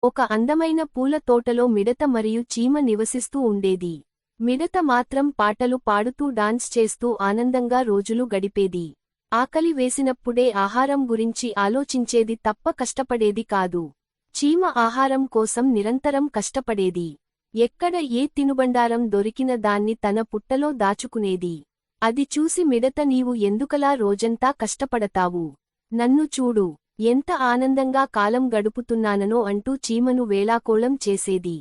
ఒక అందమైన పూల తోటలో మిడత మరియు చీమ నివసిస్తూ ఉండేది. మిడత మాత్రం పాటలు పాడుతూ డాన్స్ చేస్తూ ఆనందంగా రోజులు గడిపేది. ఆకలి వేసినప్పుడే ఆహారం గురించి ఆలోచించేది తప్ప కష్టపడేది కాదు. చీమ ఆహారం కోసం నిరంతరం కష్టపడేది. ఎక్కడ ఏ తినుబండారం దొరికిన దాన్ని తన పుట్టలో దాచుకునేది. అది చూసి మిడత, నీవు ఎందుకలా రోజంతా కష్టపడతావు? నన్ను చూడు, ఎంత ఆనందంగా కాలం గడుపుతున్నాననో అంటూ చీమను వేళాకోళం చేసేది.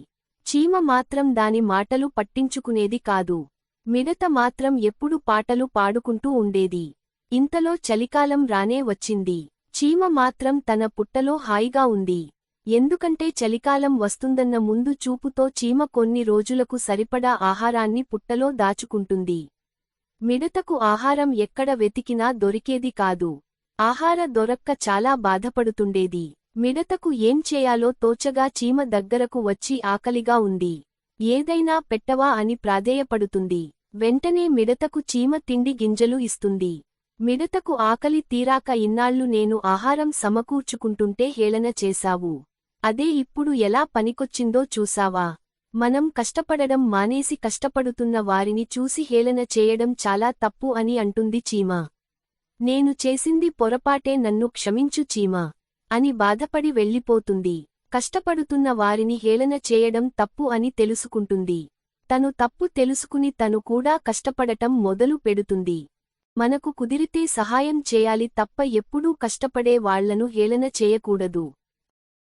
చీమ మాత్రం దాని మాటలు పట్టించుకునేది కాదు. మిడత మాత్రం ఎప్పుడు పాటలు పాడుకుంటూ ఉండేది. ఇంతలో చలికాలం రానే వచ్చింది. చీమ మాత్రం తన పుట్టలో హాయిగా ఉంది. ఎందుకంటే చలికాలం వస్తుందన్న ముందు చూపుతో చీమ కొన్ని రోజులకు సరిపడా ఆహారాన్ని పుట్టలో దాచుకుంటుంది. మిడతకు ఆహారం ఎక్కడ వెతికినా దొరికేది కాదు. ఆహార దొరక్క చాలా బాధపడుతుండేది. మిడతకు ఏం చేయాలో తోచగా చీమ దగ్గరకు వచ్చి ఆకలిగా ఉంది, ఏదైనా పెట్టవా అని ప్రాధేయపడుతుంది. వెంటనే మిడతకు చీమ తిండి గింజలు ఇస్తుంది. మిడతకు ఆకలి తీరాక, ఇన్నాళ్లు నేను ఆహారం సమకూర్చుకుంటుంటే హేళన చేశావు. అదే ఇప్పుడు ఎలా పనికొచ్చిందో చూసావా? మనం కష్టపడడం మానేసి కష్టపడుతున్న వారిని చూసి హేళన చేయడం చాలా తప్పు అని అంటుంది చీమ. నేను చేసింది పొరపాటే, నన్ను క్షమించు చీమా అని బాధపడి వెళ్ళిపోతుంది. కష్టపడుతున్న వారిని హేళన చేయడం తప్పు అని తెలుసుకుంటుంది. తను తప్పు తెలుసుకుని తను కూడా కష్టపడటం మొదలు పెడుతుంది. మనకు కుదిరితే సహాయం చేయాలి తప్ప ఎప్పుడూ కష్టపడే వాళ్లను హేళన చేయకూడదు.